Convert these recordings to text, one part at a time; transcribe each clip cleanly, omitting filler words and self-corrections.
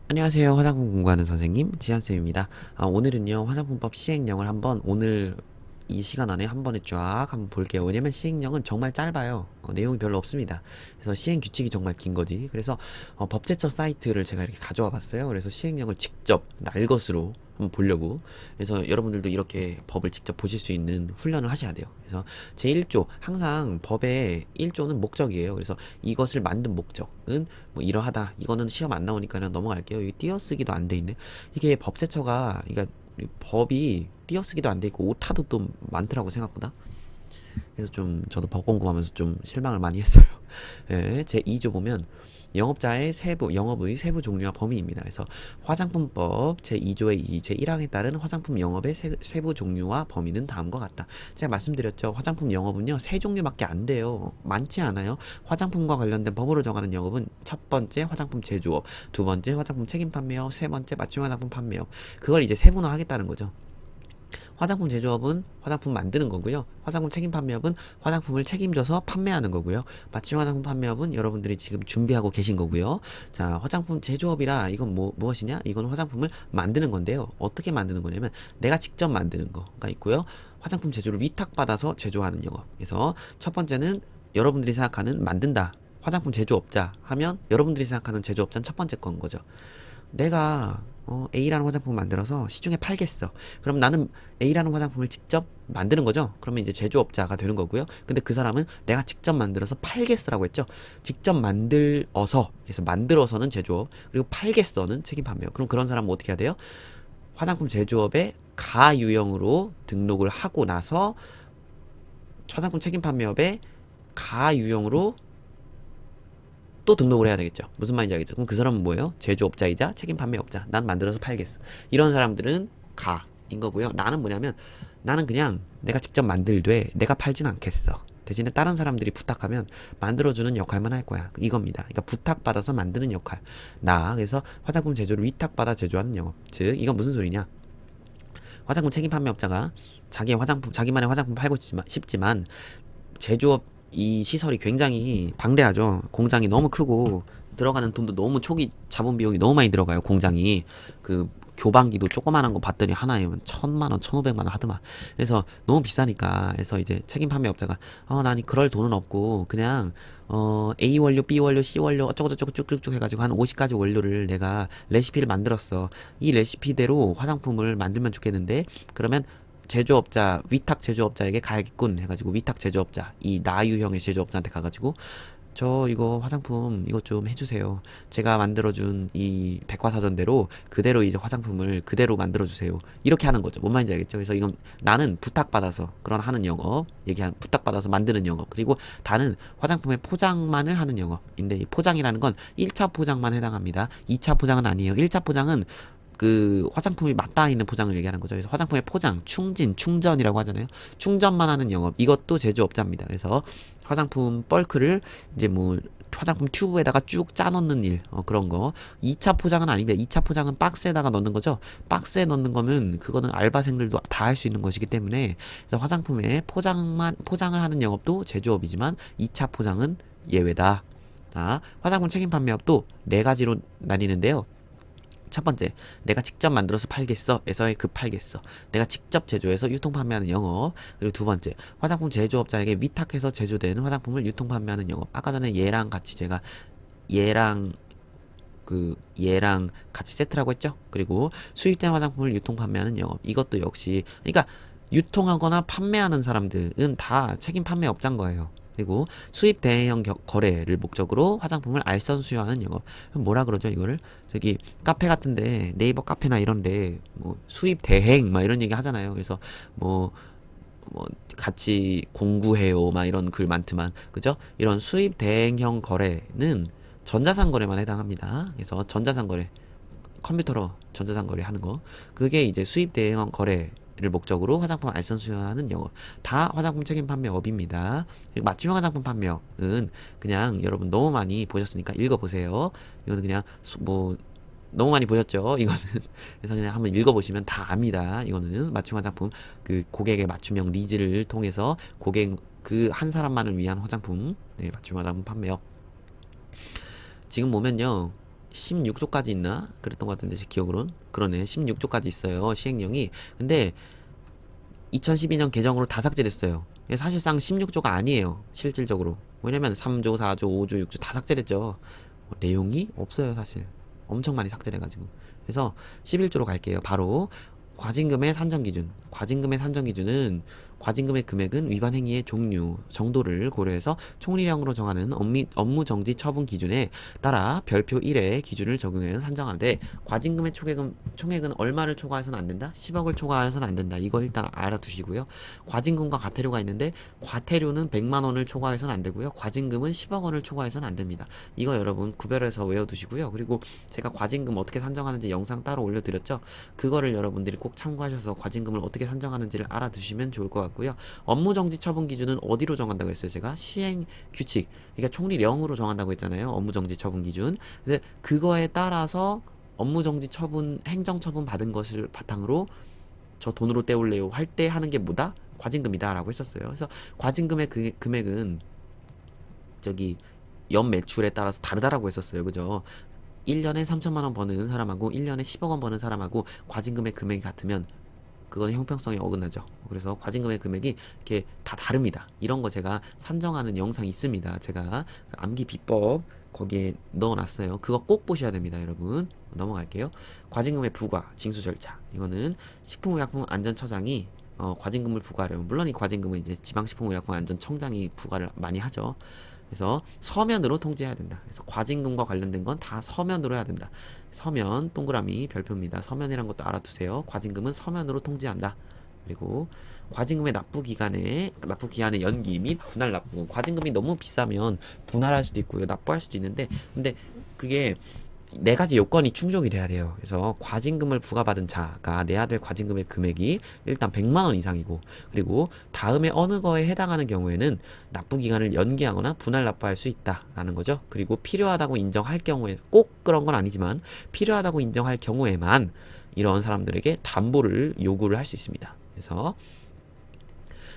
안녕하세요. 화장품 공부하는 선생님 지한쌤입니다. 오늘은요 화장품법 시행령을 한번 오늘 이 시간 안에 한 번에 쫙 한번 볼게요. 왜냐면 시행령은 정말 짧아요. 내용이 별로 없습니다. 그래서 시행 규칙이 정말 긴 거지. 그래서 법제처 사이트를 제가 이렇게 가져와 봤어요. 그래서 시행령을 직접 날것으로 한번 보려고. 그래서 여러분들도 이렇게 법을 직접 보실 수 있는 훈련을 하셔야 돼요. 그래서 제1조 항상 법의 1조는 목적이에요. 그래서 이것을 만든 목적은 뭐 이러하다. 이거는 시험 안 나오니까 그냥 넘어갈게요. 여기 띄어쓰기도 안 돼 있네. 이게 법제처가 그러니까 법이 띄어쓰기도 안 돼 있고 오타도 또 많더라고 생각보다. 그래서 좀 저도 법 공부하면서 좀 실망을 많이 했어요. 예, 제 2조 보면 영업자의 영업의 세부 종류와 범위입니다. 그래서 화장품법 제 2조의 2, 제 1항에 따른 화장품 영업의 세부 종류와 범위는 다음과 같다. 제가 말씀드렸죠. 화장품 영업은요, 세 종류밖에 안 돼요. 많지 않아요. 화장품과 관련된 법으로 정하는 영업은 첫 번째 화장품 제조업, 두 번째 화장품 책임 판매업, 세 번째 맞춤 화장품 판매업. 그걸 이제 세분화하겠다는 거죠. 화장품 제조업은 화장품 만드는 거고요. 화장품 책임 판매업은 화장품을 책임져서 판매하는 거고요. 맞춤 화장품 판매업은 여러분들이 지금 준비하고 계신 거고요. 자, 화장품 제조업이라 이건 무엇이냐? 이건 화장품을 만드는 건데요. 어떻게 만드는 거냐면 내가 직접 만드는 거가 있고요. 화장품 제조를 위탁받아서 제조하는 영업. 그래서 첫 번째는 여러분들이 생각하는 만든다. 화장품 제조업자 하면 여러분들이 생각하는 제조업자는 첫 번째 건 거죠. 내가 A라는 화장품을 만들어서 시중에 팔겠어. 그럼 나는 A라는 화장품을 직접 만드는 거죠. 그러면 이제 제조업자가 되는 거고요. 근데 그 사람은 내가 직접 만들어서 팔겠어라고 했죠. 직접 만들어서, 그래서 만들어서는 제조업, 그리고 팔겠어는 책임 판매업. 그럼 그런 사람은 어떻게 해야 돼요? 화장품 제조업에 가유형으로 등록을 하고 나서 화장품 책임 판매업에 가유형으로 또 등록을 해야 되겠죠. 무슨 말인지 알겠죠? 그럼 그 사람은 뭐예요? 제조업자이자 책임 판매업자. 난 만들어서 팔겠어. 이런 사람들은 가인 거고요. 나는 뭐냐면 나는 그냥 내가 직접 만들되 내가 팔진 않겠어. 대신에 다른 사람들이 부탁하면 만들어주는 역할만 할 거야. 이겁니다. 그러니까 부탁받아서 만드는 역할. 그래서 화장품 제조를 위탁받아 제조하는 영업. 즉, 이건 무슨 소리냐? 화장품 책임 판매업자가 자기만의 화장품 팔고 싶지만 제조업 이 시설이 굉장히 방대하죠. 공장이 너무 크고 들어가는 돈도 너무 초기 자본 비용이 너무 많이 들어가요. 공장이 그 교반기도 조그만한 거 봤더니 하나에 1,000만 원, 1,500만 원 하더만. 그래서 너무 비싸니까. 그래서 이제 책임 판매업자가 나니 그럴 돈은 없고 그냥 A 원료, B 원료, C 원료 어쩌고저쩌고 쭉쭉쭉 해가지고 한 50가지 원료를 내가 레시피를 만들었어. 이 레시피대로 화장품을 만들면 좋겠는데 그러면 제조업자 위탁 제조업자에게 가야겠군 해가지고 위탁 제조업자 이 나유형의 제조업자한테 가가지고 저 이거 화장품 이것 좀 해주세요. 제가 만들어준 이 백과사전대로 그대로 이제 화장품을 그대로 만들어주세요. 이렇게 하는 거죠. 뭔 말인지 알겠죠? 그래서 이건 나는 부탁받아서 그런 하는 영업, 부탁받아서 만드는 영업, 그리고 다는 화장품의 포장만을 하는 영업인데 이 포장이라는 건 1차 포장만 해당합니다. 2차 포장은 아니에요. 1차 포장은 그 화장품이 맞닿아 있는 포장을 얘기하는 거죠. 그래서 화장품의 포장, 충전이라고 하잖아요. 충전만 하는 영업. 이것도 제조업자입니다. 그래서 화장품 벌크를 이제 뭐 화장품 튜브에다가 쭉 짜 넣는 일, 그런 거. 2차 포장은 아닙니다. 2차 포장은 박스에다가 넣는 거죠. 박스에 넣는 거는 그거는 알바생들도 다 할 수 있는 것이기 때문에 그래서 화장품의 포장을 하는 영업도 제조업이지만 2차 포장은 예외다. 화장품 책임 판매업도 네 가지로 나뉘는데요. 첫 번째, 내가 직접 만들어서 팔겠어. 에서의 그 팔겠어. 내가 직접 제조해서 유통 판매하는 영업. 그리고 두 번째, 화장품 제조업자에게 위탁해서 제조되는 화장품을 유통 판매하는 영업. 아까 전에 얘랑 같이 제가 얘랑 얘랑 같이 세트라고 했죠. 그리고 수입된 화장품을 유통 판매하는 영업. 이것도 역시 그러니까 유통하거나 판매하는 사람들은 다 책임 판매업자인 거예요. 그리고 수입 대행 거래를 목적으로 화장품을 알선 수여하는 영업. 뭐라 그러죠 이거를? 저기 카페 같은데 네이버 카페나 이런데 뭐 수입 대행 막 이런 얘기 하잖아요. 그래서 뭐 같이 공구해요 막 이런 글 많지만 그죠? 이런 수입 대행형 거래는 전자상거래만 해당합니다. 그래서 전자상거래 컴퓨터로 전자상거래 하는 거 그게 이제 수입 대행 거래를 목적으로 화장품 알선 수여하는 영업 다 화장품 책임 판매업입니다. 그리고 맞춤형 화장품 판매업은 그냥 여러분 너무 많이 보셨으니까 읽어보세요. 이거는 그냥 뭐 너무 많이 보셨죠? 이거는 그래서 그냥 한번 읽어보시면 다 압니다. 이거는 맞춤 화장품 그 고객의 맞춤형 니즈를 통해서 고객 그 한 사람만을 위한 화장품 맞춤 화장품 판매업. 지금 보면요 16조까지 있나? 그랬던 것 같은데 제 기억으론 그러네. 16조까지 있어요, 시행령이. 근데 2012년 개정으로 다 삭제됐어요. 사실상 16조가 아니에요, 실질적으로. 왜냐면 3조, 4조, 5조, 6조 다 삭제됐죠. 내용이 없어요, 사실. 엄청 많이 삭제돼가지고. 그래서 11조로 갈게요. 바로 과징금의 산정 기준. 과징금의 산정 기준은 과징금의 금액은 위반 행위의 종류, 정도를 고려해서 총리령으로 정하는 업무 정지 처분 기준에 따라 별표 1의 기준을 적용해서 산정하되, 과징금의 총액은 얼마를 초과해서는 안 된다? 10억을 초과해서는 안 된다. 이거 일단 알아두시고요. 과징금과 과태료가 있는데, 과태료는 100만 원을 초과해서는 안 되고요. 과징금은 10억 원을 초과해서는 안 됩니다. 이거 여러분 구별해서 외워두시고요. 그리고 제가 과징금 어떻게 산정하는지 영상 따로 올려드렸죠. 그거를 여러분들이 꼭 참고하셔서 과징금을 어떻게 산정하는지를 알아두시면 좋을 것 같고요. 업무정지 처분 기준은 어디로 정한다고 했어요? 제가 시행 규칙, 그러니까 총리령으로 정한다고 했잖아요. 업무정지 처분 기준. 근데 그거에 따라서 업무정지 처분, 행정처분 받은 것을 바탕으로 저 돈으로 때울래요 할 때 하는 게 뭐다? 과징금이다 라고 했었어요. 그래서 과징금의 그 금액은 저기 연 매출에 따라서 다르다라고 했었어요. 그죠? 1년에 3천만 원 버는 사람하고 1년에 10억 원 버는 사람하고 과징금의 금액이 같으면 그건 형평성에 어긋나죠. 그래서 과징금의 금액이 이렇게 다 다릅니다. 이런 거 제가 산정하는 영상 있습니다. 제가 그 암기 비법 거기에 넣어놨어요. 그거 꼭 보셔야 됩니다, 여러분. 넘어갈게요. 과징금의 부과, 징수 절차. 이거는 식품의약품안전처장이 과징금을 부과하려면, 물론 이 과징금은 이제 지방식품의약품안전청장이 부과를 많이 하죠. 그래서 서면으로 통지해야 된다. 그래서 과징금과 관련된 건 다 서면으로 해야 된다. 서면 동그라미 별표입니다. 서면이란 것도 알아두세요. 과징금은 서면으로 통지한다. 그리고 과징금의 납부 기한의 연기 및 분할 납부. 과징금이 너무 비싸면 분할할 수도 있고요, 납부할 수도 있는데, 근데 그게 네 가지 요건이 충족이 돼야 돼요. 그래서 과징금을 부과받은 자가 내야 될 과징금의 금액이 일단 100만 원 이상이고, 그리고 다음에 어느 거에 해당하는 경우에는 납부 기간을 연기하거나 분할 납부할 수 있다라는 거죠. 그리고 필요하다고 인정할 경우에, 꼭 그런 건 아니지만 필요하다고 인정할 경우에만 이런 사람들에게 담보를 요구를 할 수 있습니다. 그래서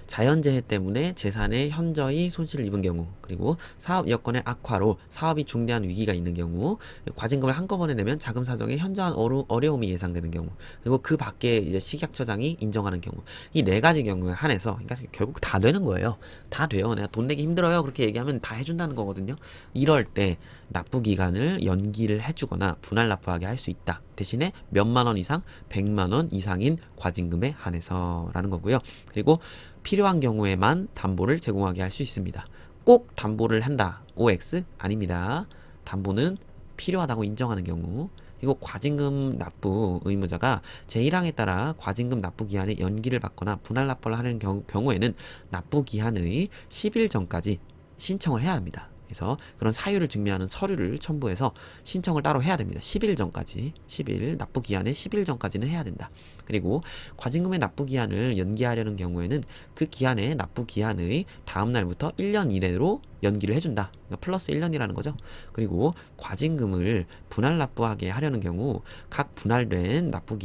자연재해 때문에 재산의 현저히 손실을 입은 경우, 그리고 사업 여건의 악화로 사업이 중대한 위기가 있는 경우, 과징금을 한꺼번에 내면 자금 사정에 현저한 어려움이 예상되는 경우, 그리고 그 밖에 이제 식약처장이 인정하는 경우, 이 네 가지 경우에 한해서, 그러니까 결국 다 되는 거예요. 다 돼요. 내가 돈 내기 힘들어요, 그렇게 얘기하면 다 해준다는 거거든요. 이럴 때 납부 기간을 연기를 해주거나 분할 납부하게 할 수 있다. 대신에 몇만 원 이상, 100만 원 이상인 과징금에 한해서라는 거고요. 그리고 필요한 경우에만 담보를 제공하게 할 수 있습니다. 꼭 담보를 한다. OX? 아닙니다. 담보는 필요하다고 인정하는 경우. 그리고 과징금 납부 의무자가 제1항에 따라 과징금 납부 기한의 연기를 받거나 분할 납부를 하는 경우에는 납부 기한의 10일 전까지 신청을 해야 합니다. 그래서 그런 사유를 증명하는 서류를 첨부해서 신청을 따로 해야 됩니다. 10일 전까지, 10일, 납부 기한의 10일 전까지는 해야 된다. 그리고 과징금의 납부 기한을 연기하려는 경우에는 그 기한의 납부 기한의 다음 날부터 1년 이내로 연기를 해준다. 그러니까 플러스 1년이라는 거죠. 그리고 과징금을 분할 납부하게 하려는 경우 각 분할된 납부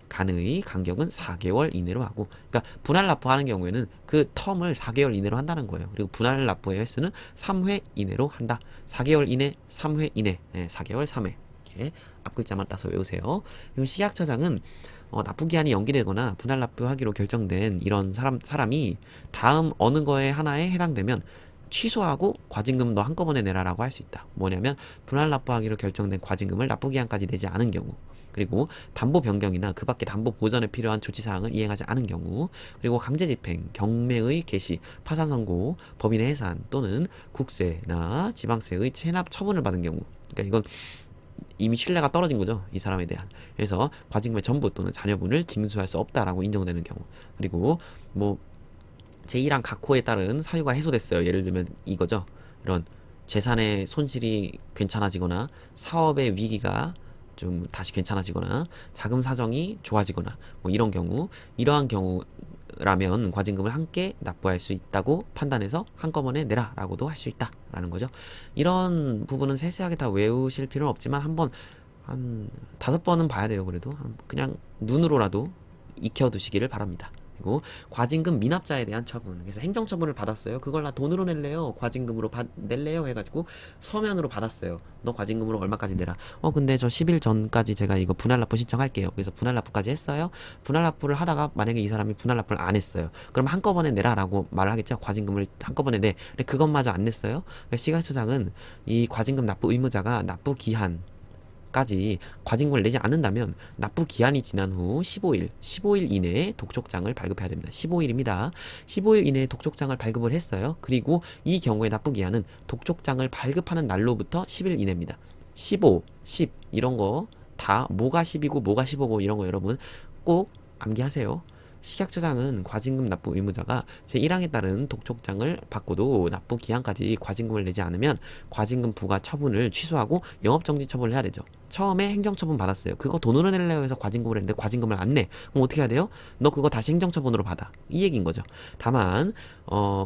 간의 간격은 4개월 이내로 하고, 그러니까 분할 납부하는 경우에는 그 텀을 4개월 이내로 한다는 거예요. 그리고 분할 납부의 횟수는 3회 이내로 한다. 4개월 이내, 3회 이내, 4개월, 3회. 이렇게 앞글자만 따서 외우세요. 그리고 식약처장은 납부 기한이 연기되거나 분할 납부하기로 결정된 이런 사람이 다음 어느 거에 하나에 해당되면 취소하고 과징금도 한꺼번에 내라라고 할 수 있다. 뭐냐면 분할 납부하기로 결정된 과징금을 납부 기한까지 내지 않은 경우, 그리고 담보 변경이나 그 밖에 담보 보전에 필요한 조치 사항을 이행하지 않은 경우, 그리고 강제 집행, 경매의 개시, 파산 선고, 법인의 해산 또는 국세나 지방세의 체납 처분을 받은 경우. 그러니까 이건 이미 신뢰가 떨어진 거죠, 이 사람에 대한. 그래서 과징금의 전부 또는 자녀분을 징수할 수 없다라고 인정되는 경우. 그리고 뭐 제1항 각호에 따른 사유가 해소됐어요. 예를 들면 이거죠. 이런 재산의 손실이 괜찮아지거나 사업의 위기가 좀 다시 괜찮아지거나 자금 사정이 좋아지거나 뭐 이런 경우, 이러한 경우라면 과징금을 함께 납부할 수 있다고 판단해서 한꺼번에 내라라고도 할 수 있다라는 거죠. 이런 부분은 세세하게 다 외우실 필요는 없지만 한번 한 5번은 봐야 돼요. 그래도 그냥 눈으로라도 익혀두시기를 바랍니다. 그리고 과징금 미납자에 대한 처분. 그래서 행정처분을 받았어요. 그걸 나 돈으로 낼래요? 과징금으로 낼래요? 해가지고 서면으로 받았어요. 너 과징금으로 얼마까지 내라. 근데 저 10일 전까지 제가 이거 분할납부 신청할게요. 그래서 분할납부까지 했어요. 분할납부를 하다가 만약에 이 사람이 분할납부를 안 했어요. 그럼 한꺼번에 내라라고 말을 하겠죠. 과징금을 한꺼번에 내. 근데 그것마저 안 냈어요. 그러니까 시각처장은 이 과징금 납부 의무자가 납부 기한 까지 과징금을 내지 않는다면 납부 기한이 지난 후 15일 이내에 독촉장을 발급해야 됩니다. 15일입니다. 15일 이내에 독촉장을 발급을 했어요. 그리고 이 경우에 납부 기한은 독촉장을 발급하는 날로부터 10일 이내입니다. 15, 10 이런 거 다 뭐가 10이고 뭐가 15고 이런 거 여러분 꼭 암기하세요. 식약처장은 과징금 납부 의무자가 제1항에 따른 독촉장을 받고도 납부 기한까지 과징금을 내지 않으면 과징금 부과 처분을 취소하고 영업정지 처분을 해야 되죠. 처음에 행정처분 받았어요. 그거 돈으로 내려고 해서 과징금을 했는데 과징금을 안 내. 그럼 어떻게 해야 돼요? 너 그거 다시 행정처분으로 받아. 이 얘기인 거죠. 다만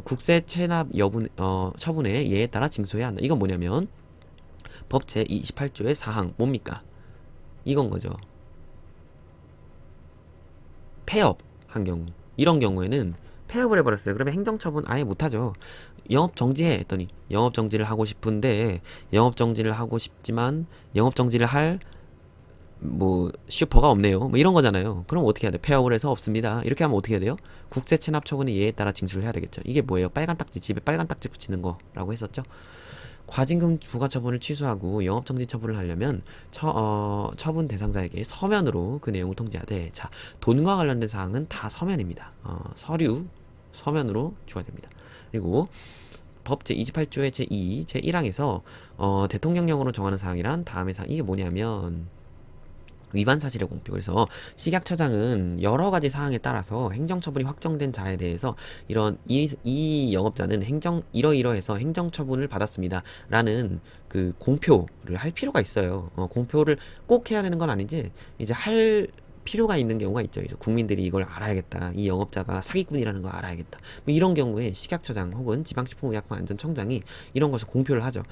국세 체납 여부 처분의 예에 따라 징수해야 한다. 이건 뭐냐면 법 제28조의 4항 뭡니까? 이건 거죠. 폐업 한 경우 이런 경우에는 폐업을 해버렸어요. 그러면 행정처분 아예 못하죠. 영업 정지해 했더니 영업 정지를 하고 싶은데 영업 정지를 하고 싶지만 영업 정지를 할 뭐 슈퍼가 없네요. 뭐 이런 거잖아요. 그럼 어떻게 해야 돼? 폐업을 해서 없습니다. 이렇게 하면 어떻게 해야 돼요? 국세 체납 처분의 예에 따라 징수를 해야 되겠죠. 이게 뭐예요? 빨간 딱지 집에 빨간 딱지 붙이는 거라고 했었죠. 과징금 부과 처분을 취소하고 영업정지 처분을 하려면 처분 대상자에게 서면으로 그 내용을 통지하되 자 돈과 관련된 사항은 다 서면입니다. 서류 서면으로 줘야 됩니다. 그리고 법 제28조의 제2, 제1항에서 대통령령으로 정하는 사항이란 다음의 사항 이게 뭐냐면 위반 사실의 공표. 그래서 식약처장은 여러 가지 사항에 따라서 행정처분이 확정된 자에 대해서 이 영업자는 이러이러해서 행정처분을 받았습니다. 라는 그 공표를 할 필요가 있어요. 공표를 꼭 해야 되는 건 아니지, 이제 할 필요가 있는 경우가 있죠. 그래서 국민들이 이걸 알아야겠다. 이 영업자가 사기꾼이라는 걸 알아야겠다. 뭐 이런 경우에 식약처장 혹은 지방식품의약품안전청장이 이런 것을 공표를 하죠.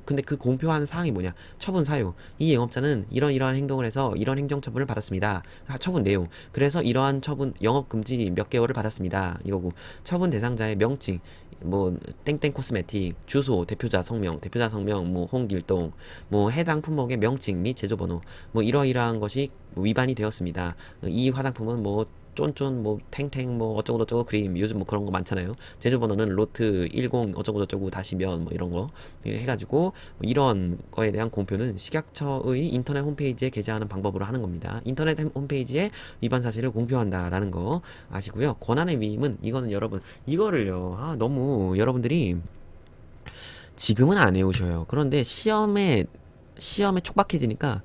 근데 그 공표하는 사항이 뭐냐? 처분 사유. 이 영업자는 이러한 행동을 해서 이런 행정처분을 받았습니다. 처분 내용. 그래서 이러한 처분 영업금지 몇 개월을 받았습니다. 이거고 처분 대상자의 명칭. 뭐 땡땡 코스메틱 주소 대표자 성명 뭐 홍길동 뭐 해당 품목의 명칭 및 제조번호 뭐 이러이러한 것이 위반이 되었습니다. 이 화장품은 뭐 쫀쫀 뭐 탱탱 뭐 어쩌고 저쩌고 크림 요즘 뭐 그런 거 많잖아요. 제조번호는 로트 10 어쩌고 저쩌고 다시 면 뭐 이런 거 해가지고 뭐 이런 거에 대한 공표는 식약처의 인터넷 홈페이지에 게재하는 방법으로 하는 겁니다. 인터넷 홈페이지에 위반 사실을 공표한다라는 거 아시고요. 권한의 위임은 이거는 여러분 이거를요 너무 여러분들이 지금은 안 해오셔요. 그런데 시험에 촉박해지니까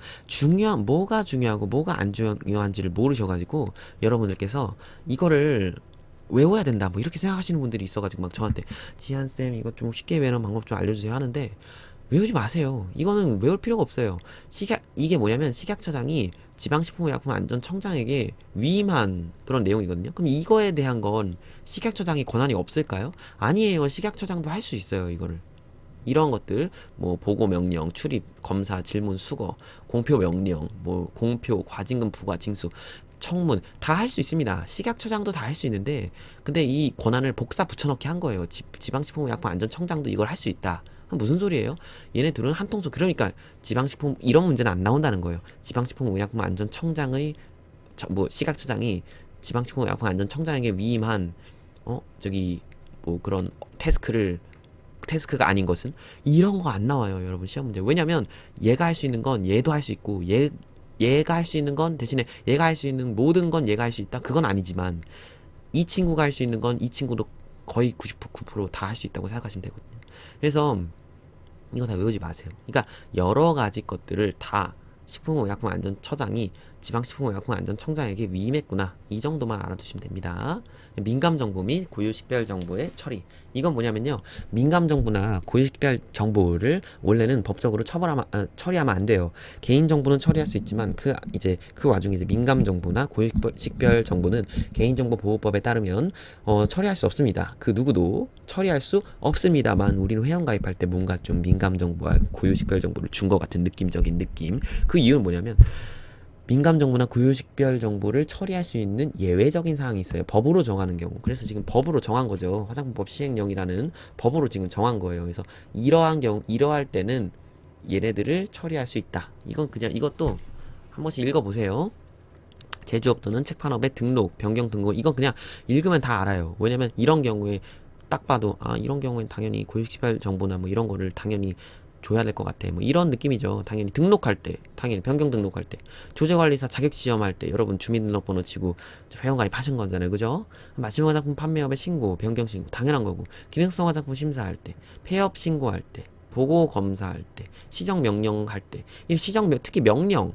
뭐가 중요하고 뭐가 안 중요한지를 모르셔가지고 여러분들께서 이거를 외워야 된다 뭐 이렇게 생각하시는 분들이 있어가지고 막 저한테 지한쌤 이거 좀 쉽게 외우는 방법 좀 알려주세요 하는데 외우지 마세요. 이거는 외울 필요가 없어요. 이게 뭐냐면 식약처장이 지방식품의약품안전청장에게 위임한 그런 내용이거든요. 그럼 이거에 대한 건 식약처장이 권한이 없을까요? 아니에요. 식약처장도 할 수 있어요. 이거를. 이런 것들 뭐 보고 명령, 출입, 검사, 질문, 수거, 공표 명령, 뭐 공표, 과징금 부과, 징수, 청문 다 할 수 있습니다. 식약처장도 다 할 수 있는데 근데 이 권한을 복사 붙여넣기 한 거예요. 지방식품의약품안전청장도 이걸 할 수 있다. 무슨 소리예요? 얘네들은 한통속. 그러니까 지방식품 이런 문제는 안 나온다는 거예요. 지방식품의약품안전청장의 뭐 식약처장이 지방식품의약품안전청장에게 위임한 저기 뭐 그런 테스크가 아닌 것은 이런 거 안 나와요, 여러분 시험 문제. 왜냐면 얘가 할 수 있는 건 얘도 할 수 있고 얘가 할 수 있는 건 대신에 얘가 할 수 있는 모든 건 얘가 할 수 있다. 그건 아니지만 이 친구가 할 수 있는 건 이 친구도 거의 99%다 할 수 있다고 생각하시면 되거든요. 그래서 이거 다 외우지 마세요. 그러니까 여러 가지 것들을 다 식품의약품안전처장이 지방식품의약품안전청장에게 위임했구나. 이 정도만 알아두시면 됩니다. 민감정보 및 고유식별정보의 처리. 이건 뭐냐면요. 민감정보나 고유식별정보를 원래는 법적으로 처리하면 안 돼요. 개인정보는 처리할 수 있지만 그 와중에 이제 민감정보나 고유식별정보는 개인정보보호법에 따르면 처리할 수 없습니다. 그 누구도 처리할 수 없습니다만 우리는 회원가입할 때 뭔가 좀 민감정보와 고유식별정보를 준 것 같은 느낌적인 느낌. 그 이유는 뭐냐면 민감 정보나 구요식별 정보를 처리할 수 있는 예외적인 사항이 있어요. 법으로 정하는 경우. 그래서 지금 법으로 정한 거죠. 화장품법 시행령이라는 법으로 지금 정한 거예요. 그래서 이러한 경우, 이러할 때는 얘네들을 처리할 수 있다. 이건 그냥 이것도 한 번씩 읽어보세요. 제조업 또는 책판업의 등록, 변경 등록, 이건 그냥 읽으면 다 알아요. 왜냐면 이런 경우에 딱 봐도, 아, 이런 경우엔 당연히 고유식별 정보나 뭐 이런 거를 당연히 줘야 될 것 같아. 뭐 이런 느낌이죠. 당연히 등록할 때, 당연히 변경 등록할 때, 조제관리사 자격시험 할 때, 여러분 주민등록번호 치고 회원가입 하신 거잖아요. 그죠? 맞춤 화장품 판매업의 신고, 변경 신고, 당연한 거고, 기능성 화장품 심사할 때, 폐업 신고할 때, 보고 검사할 때, 시정 명령 할 때, 이 특히 명령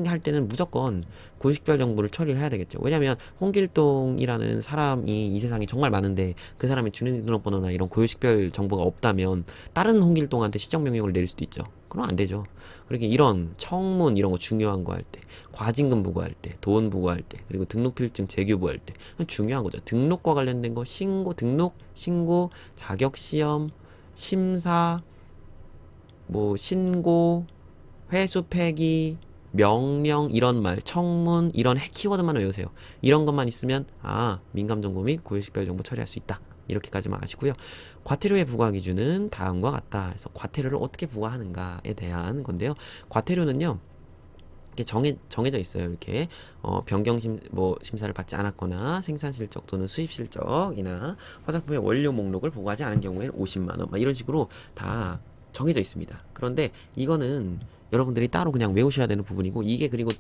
할 때는 무조건 고유식별 정보를 처리를 해야 되겠죠. 왜냐면 홍길동이라는 사람이 이 세상에 정말 많은데 그 사람의 주민등록번호나 이런 고유식별 정보가 없다면 다른 홍길동한테 시정 명령을 내릴 수도 있죠. 그럼 안 되죠. 그렇게 이런 청문 이런 거 중요한 거 할 때, 과징금 부과할 때, 돈 부과할 때, 그리고 등록필증 재교부할 때 중요한 거죠. 등록과 관련된 거 신고, 자격시험, 심사, 뭐 신고, 회수 폐기, 명령 이런 말, 청문 이런 키워드만 외우세요. 이런 것만 있으면 민감 정보 및 고유식별 정보 처리할 수 있다. 이렇게까지만 아시고요. 과태료의 부과 기준은 다음과 같다. 그래서 과태료를 어떻게 부과하는가에 대한 건데요. 과태료는요. 이렇게 정해져 있어요. 이렇게 심사를 받지 않았거나 생산 실적 또는 수입 실적이나 화장품의 원료 목록을 보고하지 않은 경우에는 50만 원, 막 이런 식으로 다 정해져 있습니다. 그런데 이거는 여러분들이 따로 그냥 외우셔야 되는 부분이고, 이게 그리고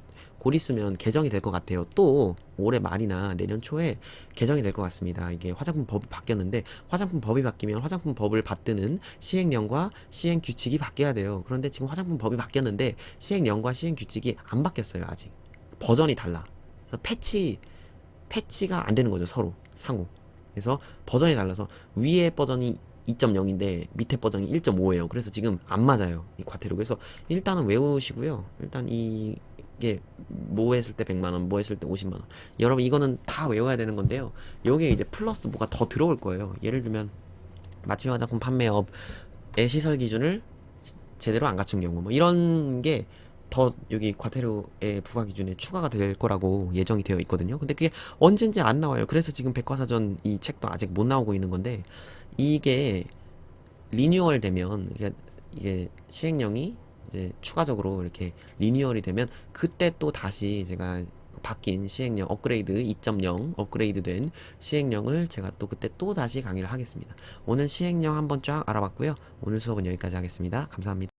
곧 있으면 개정이 될 것 같아요. 또 올해 말이나 내년 초에 개정이 될 것 같습니다. 이게 화장품 법이 바뀌었는데, 화장품 법이 바뀌면 화장품 법을 받드는 시행령과 시행 규칙이 바뀌어야 돼요. 그런데 지금 화장품 법이 바뀌었는데 시행령과 시행 규칙이 안 바뀌었어요. 아직 버전이 달라. 그래서 패치가 안 되는 거죠. 서로 상호. 그래서 버전이 달라서 위에 버전이 2.0인데 밑에 버전이 1.5예요. 그래서 지금 안 맞아요. 이 과태료. 그래서 일단은 외우시고요. 일단 이게 뭐 했을 때 100만 원, 뭐 했을 때 50만 원. 여러분 이거는 다 외워야 되는 건데요. 여기에 이제 플러스 뭐가 더 들어올 거예요. 예를 들면 맞춤형 화장품 판매업의 시설 기준을 제대로 안 갖춘 경우 뭐 이런 게 더 여기 과태료의 부과 기준에 추가가 될 거라고 예정이 되어 있거든요. 근데 그게 언젠지 안 나와요. 그래서 지금 백과사전 이 책도 아직 못 나오고 있는 건데, 이게 리뉴얼 되면 이게 시행령이 이제 추가적으로 이렇게 리뉴얼이 되면 그때 또 다시 제가 바뀐 시행령 업그레이드 2.0 업그레이드된 시행령을 제가 또 그때 또 다시 강의를 하겠습니다. 오늘 시행령 한번 쫙 알아봤고요. 오늘 수업은 여기까지 하겠습니다. 감사합니다.